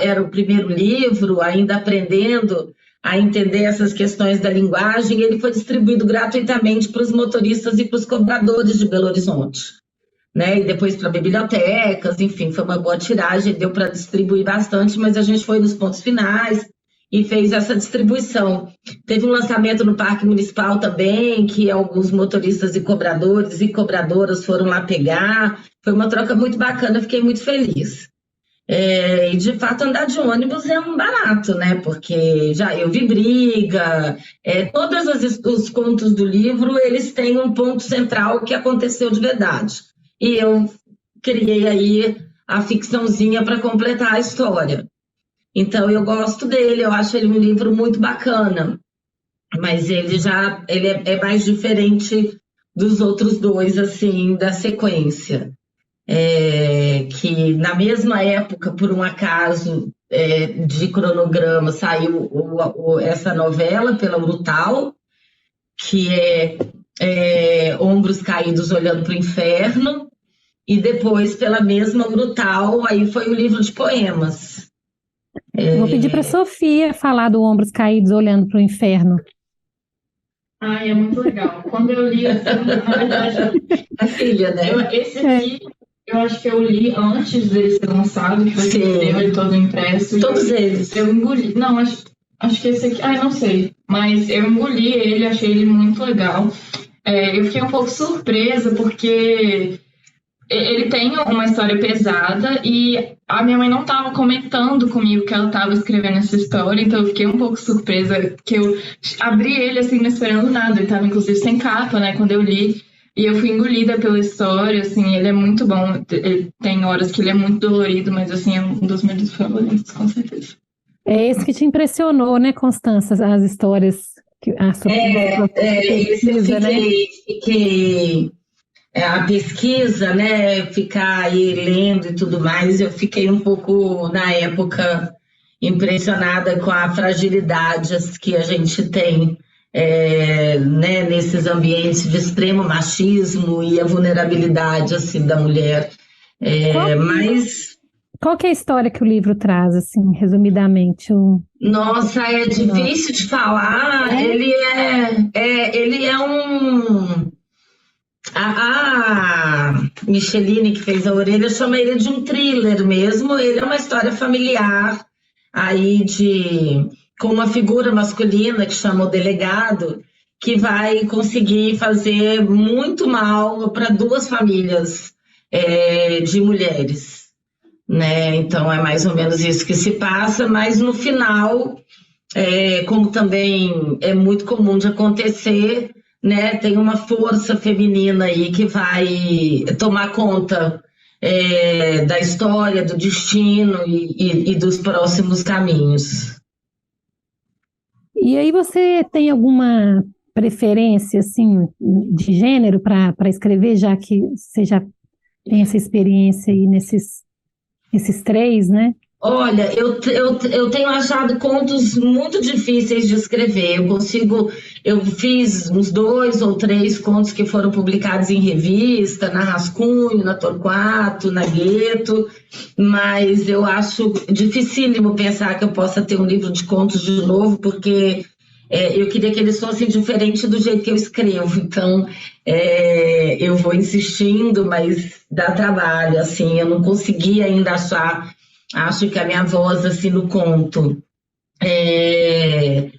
era o primeiro livro, ainda aprendendo a entender essas questões da linguagem, ele foi distribuído gratuitamente para os motoristas e para os cobradores de Belo Horizonte, né? E depois para bibliotecas, enfim, foi uma boa tiragem, deu para distribuir bastante, mas a gente foi nos pontos finais e fez essa distribuição. Teve um lançamento no Parque Municipal também, que alguns motoristas e cobradores e cobradoras foram lá pegar, foi uma troca muito bacana, fiquei muito feliz. E de fato andar de ônibus é um barato, né? Porque já eu vi briga, todos os contos do livro, eles têm um ponto central que aconteceu de verdade. E eu criei aí a ficçãozinha para completar a história. Então eu gosto dele, eu acho ele um livro muito bacana, mas ele é mais diferente dos outros dois, assim, da sequência. Que na mesma época, por um acaso de cronograma, saiu essa novela pela Urutau, que é Ombros Caídos Olhando para o Inferno, e depois pela mesma Urutau, aí foi o livro de poemas. Vou pedir para a Sofia falar do Ombros Caídos Olhando para o Inferno. Ai, é muito legal. Quando eu li, assim, na verdade, a filha, né? Esse aqui, eu acho que eu li antes dele ser lançado, que foi ele todo impresso. Todos eles. Eu engoli. Não, acho que esse aqui, não sei. Mas eu engoli ele, achei ele muito legal. Eu fiquei um pouco surpresa, porque ele tem uma história pesada e a minha mãe não estava comentando comigo que ela estava escrevendo essa história, então eu fiquei um pouco surpresa, que eu abri ele assim, não esperando nada. Ele estava inclusive sem capa, né, quando eu li. E eu fui engolida pela história, assim, ele é muito bom. Ele tem horas que ele é muito dolorido, mas, assim, é um dos meus livros favoritos, com certeza. É esse que te impressionou, né, Constança, as histórias que a Sofia pesquisa, né? Fiquei a pesquisa, né, ficar aí lendo e tudo mais, eu fiquei um pouco, na época, impressionada com a fragilidade que a gente tem, né, nesses ambientes de extremo machismo e a vulnerabilidade, assim, da mulher. Qual que é a história que o livro traz, assim, resumidamente? Nossa, é difícil de falar. Ele é um... A Micheline, que fez a orelha, chama ele de um thriller mesmo. Ele é uma história familiar aí com uma figura masculina que chama o delegado, que vai conseguir fazer muito mal para 2 famílias de mulheres, né? Então é mais ou menos isso que se passa, mas no final, como também é muito comum de acontecer, né, tem uma força feminina aí que vai tomar conta da história, do destino e dos próximos caminhos. E aí você tem alguma preferência, assim, de gênero para escrever, já que você já tem essa experiência aí nesses 3, né? Olha, eu tenho achado contos muito difíceis de escrever. Eu fiz uns 2 ou 3 contos que foram publicados em revista, na Rascunho, na Torquato, na Gueto, mas eu acho dificílimo pensar que eu possa ter um livro de contos de novo, porque eu queria que eles fossem diferentes do jeito que eu escrevo. Então, eu vou insistindo, mas dá trabalho, assim, eu não consegui ainda achar... Acho que a minha voz, assim, no conto. E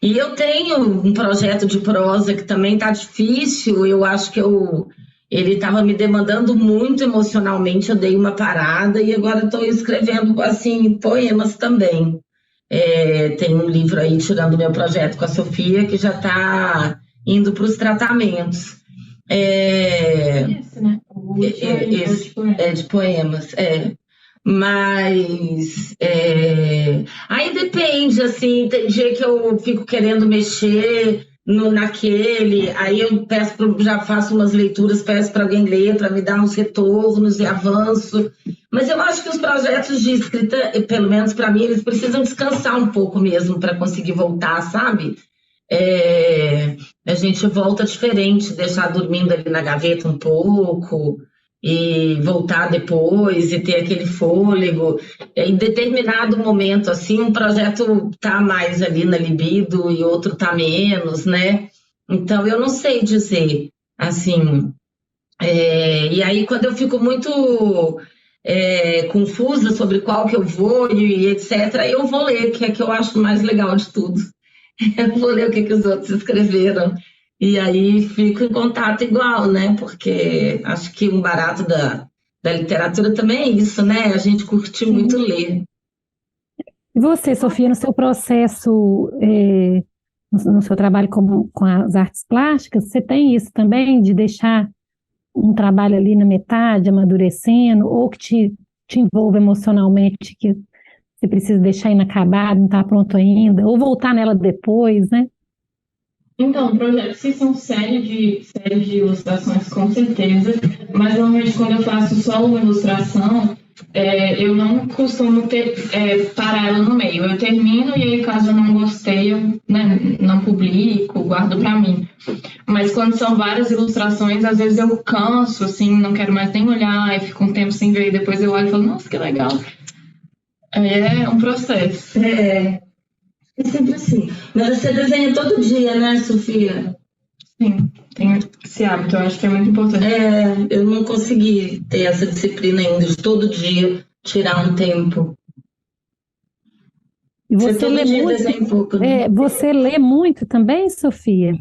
eu tenho um projeto de prosa que também está difícil. Eu acho que ele estava me demandando muito emocionalmente. Eu dei uma parada e agora estou escrevendo, assim, poemas também. Tem um livro aí, tirando meu projeto com a Sofia, que já está indo para os tratamentos. Esse, né? De poemas, Mas aí depende, assim, tem dia que eu fico querendo mexer naquele, aí eu já faço umas leituras, peço para alguém ler, para me dar uns retornos e avanço. Mas eu acho que os projetos de escrita, pelo menos para mim, eles precisam descansar um pouco mesmo para conseguir voltar, sabe? A gente volta diferente, deixar dormindo ali na gaveta um pouco e voltar depois e ter aquele fôlego. Em determinado momento, assim, um projeto tá mais ali na libido e outro tá menos, né? Então, eu não sei dizer, assim... E aí, quando eu fico muito confusa sobre qual que eu vou e etc., eu vou ler, que é que eu acho mais legal de tudo. Eu vou ler o que os outros escreveram. E aí fico em contato igual, né? Porque acho que um barato da literatura também é isso, né? A gente curte muito ler. E você, Sofia, no seu processo, no seu trabalho com as artes plásticas, você tem isso também, de deixar um trabalho ali na metade, amadurecendo, ou que te envolve emocionalmente, que você precisa deixar inacabado, não está pronto ainda, ou voltar nela depois, né? Então, projetos que são série de ilustrações, com certeza, mas normalmente quando eu faço só uma ilustração, eu não costumo parar ela no meio. Eu termino e aí, caso eu não gostei, eu não publico, guardo para mim. Mas quando são várias ilustrações, às vezes eu canso, assim, não quero mais nem olhar, e fico um tempo sem ver, e depois eu olho e falo, nossa, que legal. É um processo. É sempre assim. Mas você desenha todo dia, né, Sofia? Sim, tenho esse hábito, eu acho que é muito importante. Eu não consegui ter essa disciplina ainda, de todo dia tirar um tempo. E você lê muito, desenha um pouco, né? Você lê muito também, Sofia?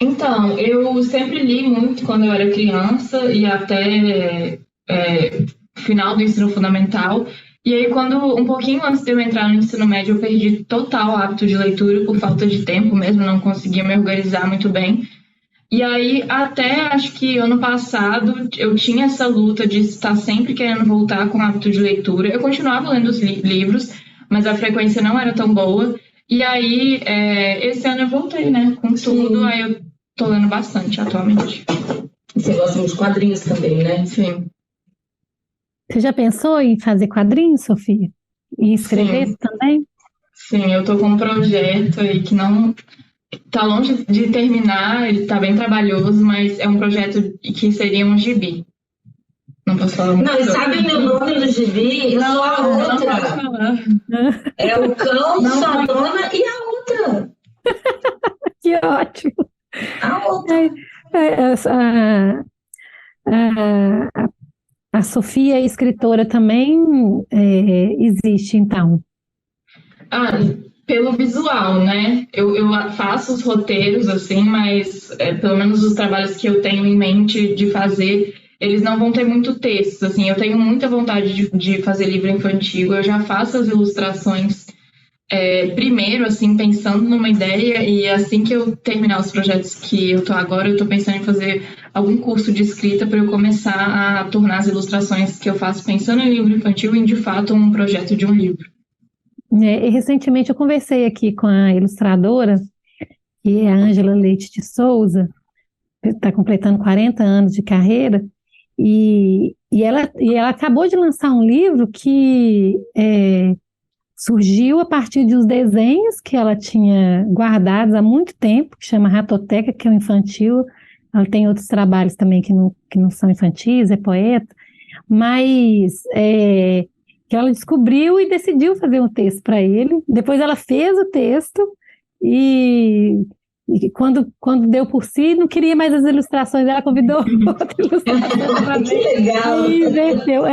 Então, eu sempre li muito quando eu era criança e até final do ensino fundamental. E aí, um pouquinho antes de eu entrar no ensino médio, eu perdi total o hábito de leitura por falta de tempo mesmo, não conseguia me organizar muito bem. E aí, até acho que ano passado, eu tinha essa luta de estar sempre querendo voltar com o hábito de leitura. Eu continuava lendo os livros, mas a frequência não era tão boa. E aí, esse ano eu voltei, né, com tudo, aí eu tô lendo bastante atualmente. Você gosta muito de quadrinhos também, né? Sim. Você já pensou em fazer quadrinhos, Sofia? E escrever também? Sim, eu tô com um projeto aí que não tá longe de terminar, ele tá bem trabalhoso, mas é um projeto que seria um gibi. Não posso falar muito. Não, e sabe meu nome do gibi? Eu sou a outra. Não posso falar. É o cão, sua dona e a outra. Que ótimo! A outra. A Sofia, escritora, também existe, então? Pelo visual, né? Eu faço os roteiros, assim, mas pelo menos os trabalhos que eu tenho em mente de fazer, eles não vão ter muito texto, assim. Eu tenho muita vontade de fazer livro infantil, eu já faço as ilustrações primeiro, assim, pensando numa ideia, e assim que eu terminar os projetos que eu tô agora, eu tô pensando em fazer algum curso de escrita para eu começar a tornar as ilustrações que eu faço pensando em livro infantil em, de fato, um projeto de um livro. E recentemente eu conversei aqui com a ilustradora, que é a Ângela Leite de Souza, está completando 40 anos de carreira, e ela acabou de lançar um livro que surgiu a partir de uns desenhos que ela tinha guardados há muito tempo, que chama Ratoteca, que é um infantil. Ela tem outros trabalhos também que não são infantis, é poeta, mas que ela descobriu e decidiu fazer um texto para ele. Depois ela fez o texto e quando deu por si, não queria mais as ilustrações, ela convidou outra ilustradora para Que legal! E inverteu,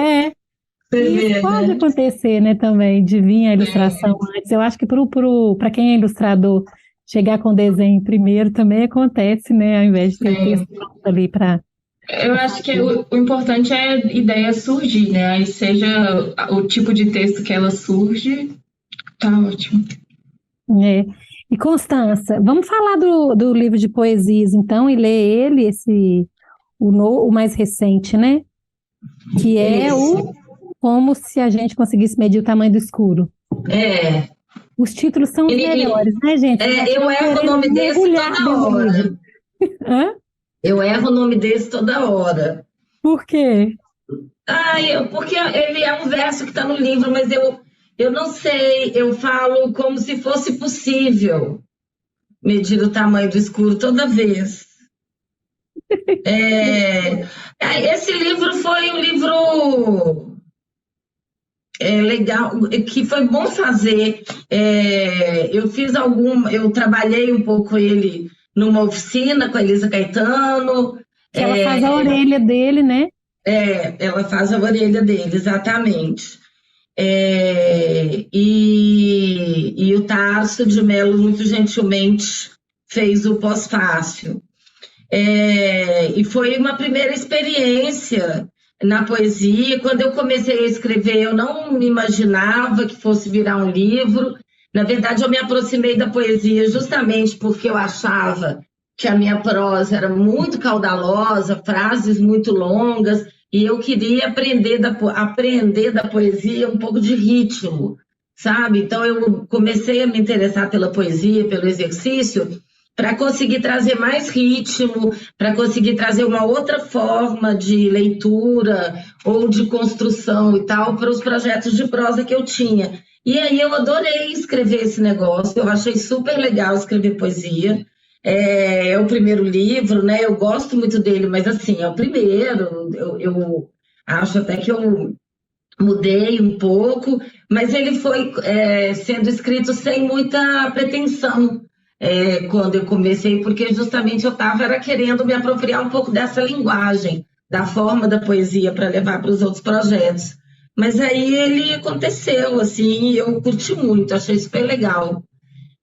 Isso pode acontecer, né, também, de vir a ilustração antes. Eu acho que para quem é ilustrador, chegar com o desenho primeiro também acontece, né, ao invés de ter o texto pronto ali para... Eu acho que o importante é a ideia surgir, né, aí seja o tipo de texto que ela surge, tá ótimo. E Constança, vamos falar do livro de poesias, então, e ler ele, o mais recente, né, que é o como se a gente conseguisse medir o tamanho do escuro. Os títulos são os melhores, né, gente? Eu erro o nome desse toda hora. Eu erro o nome desse toda hora. Por quê? Porque ele é um verso que está no livro, mas eu não sei, eu falo como se fosse possível medir o tamanho do escuro toda vez. Esse livro foi um livro legal, que foi bom fazer. Eu trabalhei um pouco ele numa oficina com a Elisa Caetano. Que ela faz a orelha dele, né? Ela faz a orelha dele, exatamente. E o Tarso de Mello, muito gentilmente, fez o pós-fácil. E foi uma primeira experiência na poesia. Quando eu comecei a escrever, eu não me imaginava que fosse virar um livro. Na verdade, eu me aproximei da poesia justamente porque eu achava que a minha prosa era muito caudalosa, frases muito longas, e eu queria aprender da poesia um pouco de ritmo, sabe? Então, eu comecei a me interessar pela poesia, pelo exercício, para conseguir trazer mais ritmo, para conseguir trazer uma outra forma de leitura ou de construção e tal para os projetos de prosa que eu tinha. E aí eu adorei escrever esse negócio, eu achei super legal escrever poesia. É o primeiro livro, né? Eu gosto muito dele, mas assim, é o primeiro. Eu acho até que eu mudei um pouco, mas ele foi sendo escrito sem muita pretensão quando eu comecei, porque justamente eu estava querendo me apropriar um pouco dessa linguagem, da forma da poesia para levar para os outros projetos. Mas aí ele aconteceu, assim, e eu curti muito, achei super legal.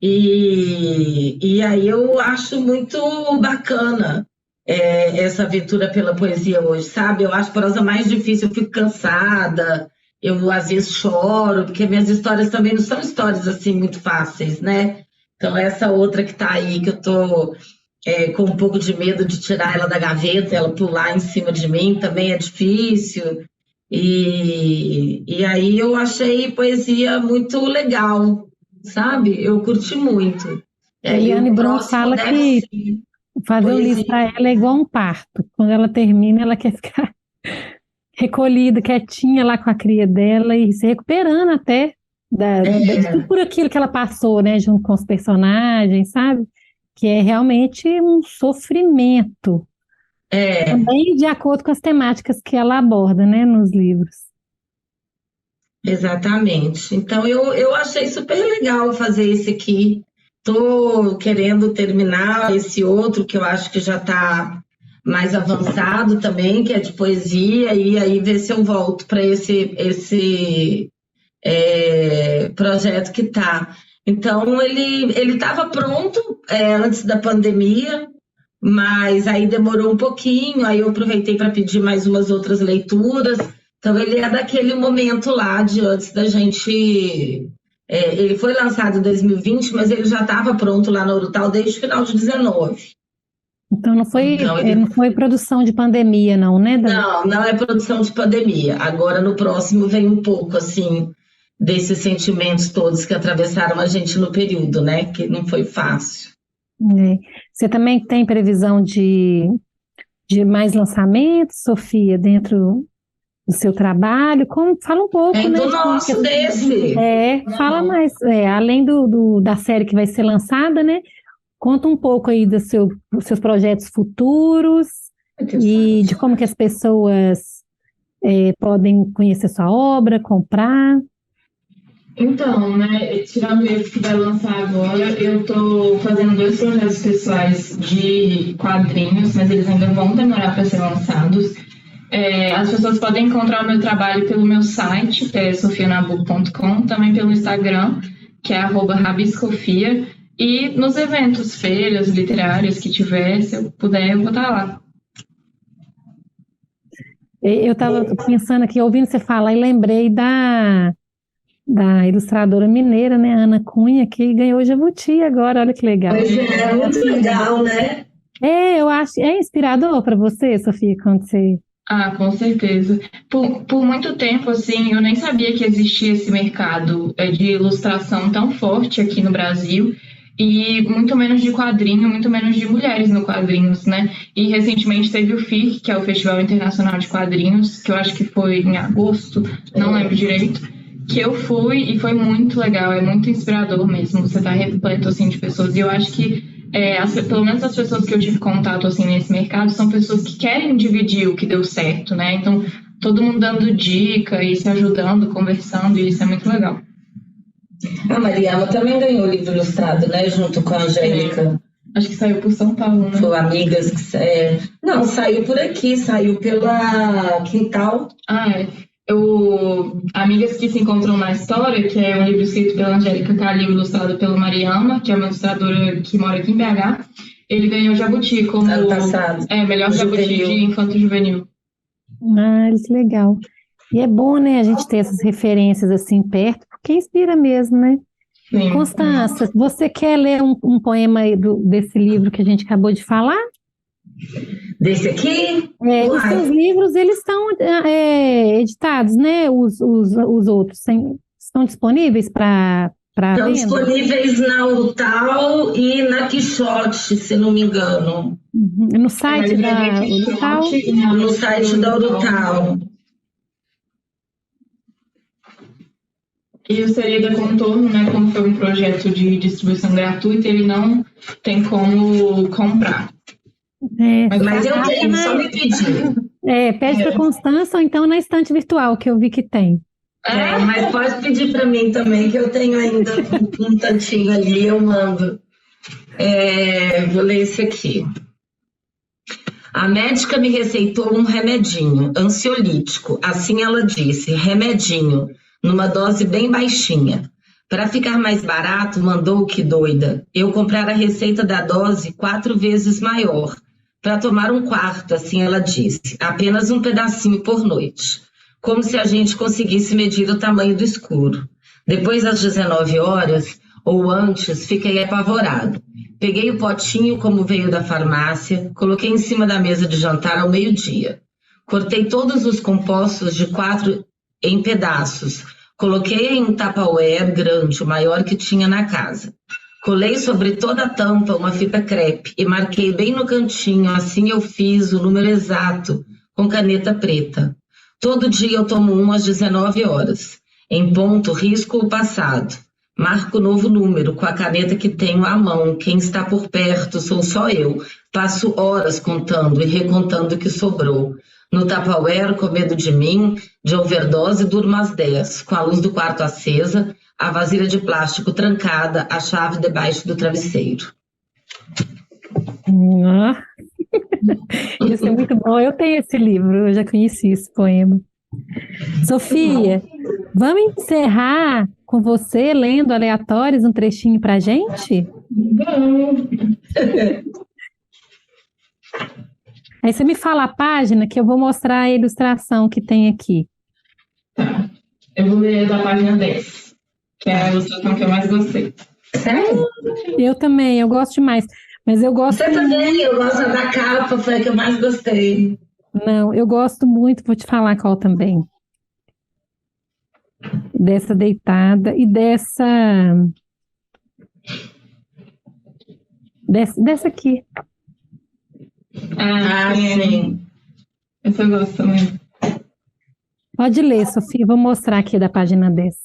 E aí eu acho muito bacana essa aventura pela poesia hoje, sabe? Eu acho a prosa mais difícil, eu fico cansada, eu às vezes choro, porque minhas histórias também não são histórias assim muito fáceis, né? Então essa outra que tá aí, que eu tô com um pouco de medo de tirar ela da gaveta, ela pular em cima de mim, também é difícil. E aí eu achei poesia muito legal, sabe? Eu curti muito. Eliane Brum fala que fazer o livro para ela é igual um parto. Quando ela termina, ela quer ficar recolhida, quietinha lá com a cria dela e se recuperando até de tudo aquilo que ela passou, né? Junto com os personagens, sabe? Que é realmente um sofrimento. Também de acordo com as temáticas que ela aborda, né? Nos livros. Exatamente. Então, eu achei super legal fazer esse aqui. Estou querendo terminar esse outro, que eu acho que já está mais avançado também, que é de poesia, e aí ver se eu volto para esse projeto que está. Então, ele estava pronto antes da pandemia, mas aí demorou um pouquinho, aí eu aproveitei para pedir mais umas outras leituras. Então, ele é daquele momento lá de antes da gente... ele foi lançado em 2020, mas ele já estava pronto lá no Urutau desde o final de 2019. Então, não foi produção de pandemia, não, né, Dani? Não é produção de pandemia. Agora, no próximo, vem um pouco, assim, desses sentimentos todos que atravessaram a gente no período, né? Que não foi fácil. Você também tem previsão de mais lançamentos, Sofia, dentro do seu trabalho? Fala um pouco, né? Do nosso desse. Fala mais. Além da série que vai ser lançada, né? Conta um pouco aí dos seus projetos futuros e de como que as pessoas podem conhecer sua obra, comprar. Então, né, tirando esse que vai lançar agora, eu estou fazendo 2 projetos pessoais de quadrinhos, mas eles ainda vão demorar para ser lançados. As pessoas podem encontrar o meu trabalho pelo meu site, que é sofianabuco.com, também pelo Instagram, que é @rabiscofia, e nos eventos, feiras literárias que tiver, se eu puder, eu vou estar lá. Eu estava pensando aqui, ouvindo você falar, e lembrei da ilustradora mineira, né, Ana Cunha, que ganhou Jabuti agora, olha que legal. Pois muito legal, né? Eu acho, é inspirador para você, Sofia, quando você... Ah, com certeza. Por muito tempo, assim, eu nem sabia que existia esse mercado de ilustração tão forte aqui no Brasil, e muito menos de quadrinho, muito menos de mulheres no quadrinhos, né? E recentemente teve o FIC, que é o Festival Internacional de Quadrinhos, que eu acho que foi em agosto, não lembro direito, que eu fui e foi muito legal, é muito inspirador mesmo, você tá repleto, assim, de pessoas, e eu acho que pelo menos as pessoas que eu tive contato assim nesse mercado são pessoas que querem dividir o que deu certo, né? Então, todo mundo dando dica e se ajudando, conversando, e isso é muito legal. A Mariama também ganhou o livro ilustrado, né? Junto com a Angélica. Acho que saiu por São Paulo, né? Foi Amigas que... Não, saiu por aqui, saiu pela Quintal. Amigas que se encontram na história, que é um livro escrito pela Angélica Calil, ilustrado pela Mariama, que é uma ilustradora que mora aqui em BH. Ele ganhou Jabuti como ano passado. Melhor Jabuti de Infanto Juvenil. Ah, que legal. E é bom, né, a gente ter essas referências assim perto, porque inspira mesmo, né? Sim. Constança, você quer ler um poema aí desse livro que a gente acabou de falar? Desse aqui? Os seus livros, eles estão editados, né? Os outros estão disponíveis para Estão venda? disponíveis na Urtal e na Quixote, se não me engano. No site da Urtal? No site da Urtal. E o Sereda Contorno, né, como foi um projeto de distribuição gratuita, ele não tem como comprar. Mas eu tenho, só me pedir. Pede para Constança ou então na estante virtual, que eu vi que tem. Mas pode pedir para mim também, que eu tenho ainda um tantinho ali, eu mando. Vou ler esse aqui. A médica me receitou um remedinho, ansiolítico. Assim ela disse, remedinho, numa dose bem baixinha. Para ficar mais barato, mandou, que doida, eu comprar a receita da dose 4 vezes maior, para tomar um quarto, assim ela disse, apenas um pedacinho por noite. Como se a gente conseguisse medir o tamanho do escuro. Depois das 19 horas, ou antes, fiquei apavorado. Peguei o potinho como veio da farmácia, coloquei em cima da mesa de jantar ao meio-dia. Cortei todos os compostos de 4 em pedaços. Coloquei em um tupperware grande, o maior que tinha na casa. Colei sobre toda a tampa uma fita crepe e marquei bem no cantinho, assim eu fiz o número exato, com caneta preta. Todo dia eu tomo um às 19 horas. Em ponto, risco o passado. Marco o novo número com a caneta que tenho à mão. Quem está por perto sou só eu. Passo horas contando e recontando o que sobrou. No Tupperware, com medo de mim, de overdose, durmo às 10, com a luz do quarto acesa, a vasilha de plástico trancada, a chave debaixo do travesseiro. Isso é muito bom. Eu tenho esse livro, eu já conheci esse poema. Sofia, vamos encerrar com você lendo aleatórios um trechinho pra gente? Aí você me fala a página que eu vou mostrar a ilustração que tem aqui. Tá. Eu vou ler da página 10, que é a ilustração que eu mais gostei. Sério? Eu também, eu gosto demais. Mas eu gosto. Você também, eu gosto da capa, foi a que eu mais gostei. Não, eu gosto muito, vou te falar qual também. Dessa deitada e dessa aqui. Sim. Essa eu gosto também. Pode ler, Sofia, vou mostrar aqui da página 10.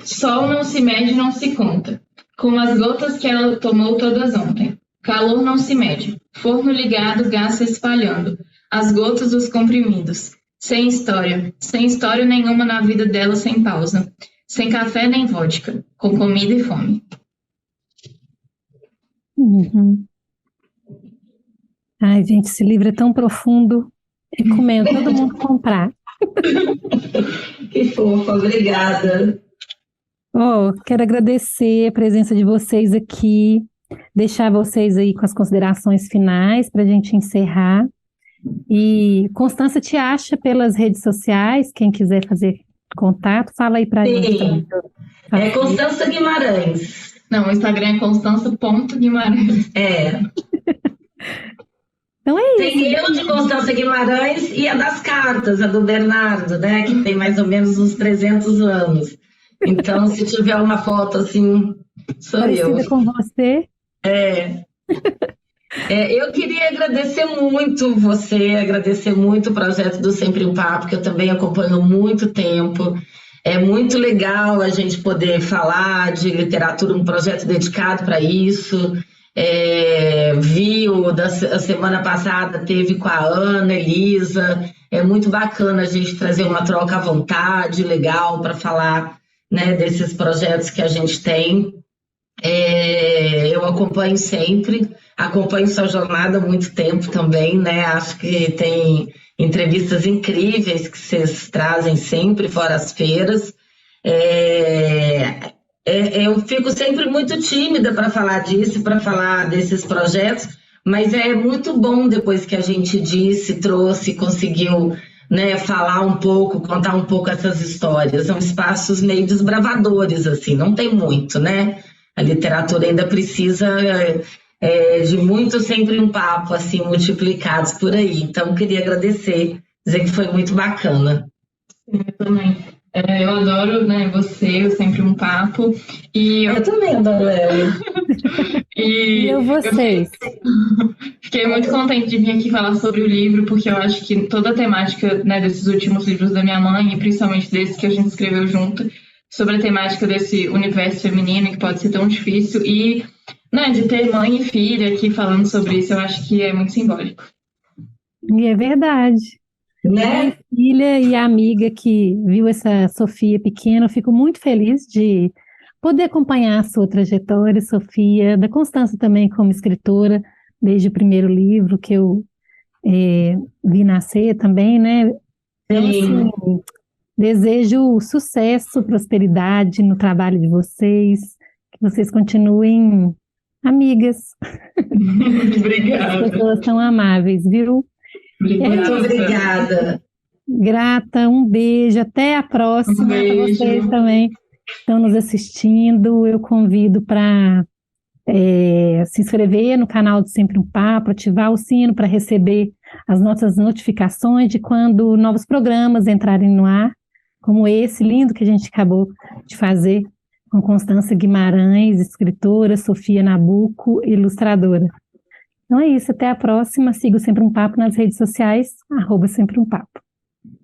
Sol não se mede, não se conta. Como as gotas que ela tomou todas ontem. Calor não se mede. Forno ligado, gás se espalhando. As gotas dos comprimidos. Sem história nenhuma na vida dela sem pausa. Sem café nem vodka. Com comida e fome. Uhum. Ai, gente, esse livro é tão profundo. Recomendo todo mundo comprar. Que fofa, obrigada. Quero agradecer a presença de vocês aqui, deixar vocês aí com as considerações finais para a gente encerrar. E Constança te acha pelas redes sociais, quem quiser fazer contato, fala aí para a gente. Sim, é Constança Guimarães. Não, o Instagram é constança.guimarães. Então é Tem eu de Constância Guimarães e a das cartas, a do Bernardo, né? Que tem mais ou menos uns 300 anos. Então, se tiver uma foto assim, sou Parecida eu. com você. Eu queria agradecer muito você, agradecer muito o projeto do Sempre um Papo, que eu também acompanho há muito tempo. É muito legal a gente poder falar de literatura, um projeto dedicado para isso. A semana passada teve com a Ana, Elisa. É muito bacana a gente trazer uma troca à vontade, legal, para falar, né, desses projetos que a gente tem. Eu acompanho sempre, acompanho sua jornada há muito tempo também, né? Acho que tem entrevistas incríveis que vocês trazem sempre, fora as feiras. Eu fico sempre muito tímida para falar disso, para falar desses projetos, mas é muito bom depois que a gente disse, trouxe, conseguiu, né, falar um pouco, contar um pouco essas histórias. São espaços meio desbravadores, assim, não tem muito, né? A literatura ainda precisa de muito Sempre um Papo, assim, multiplicados por aí. Então, queria agradecer, dizer que foi muito bacana. Eu também. Eu adoro, né, você, o Sempre um Papo. Eu também adoro ela. E eu vocês. Fiquei muito contente de vir aqui falar sobre o livro, porque eu acho que toda a temática, né, desses últimos livros da minha mãe, e principalmente desse que a gente escreveu junto, sobre a temática desse universo feminino que pode ser tão difícil, e, né, de ter mãe e filha aqui falando sobre isso, eu acho que é muito simbólico. E é verdade. Né? Minha filha e a amiga que viu essa Sofia pequena, eu fico muito feliz de poder acompanhar a sua trajetória, Sofia, da Constância também como escritora, desde o primeiro livro que eu vi nascer também, né? Então, assim, desejo sucesso, prosperidade no trabalho de vocês, que vocês continuem amigas. Obrigada. As pessoas são amáveis, viu? Muito obrigada. Grata, um beijo, até a próxima. Para vocês também que estão nos assistindo, eu convido para se inscrever no canal do Sempre um Papo, ativar o sino para receber as nossas notificações de quando novos programas entrarem no ar, como esse lindo que a gente acabou de fazer com Constância Guimarães, escritora, Sofia Nabuco, ilustradora. Então é isso, até a próxima. Siga o Sempre um Papo nas redes sociais, @Sempre um Papo.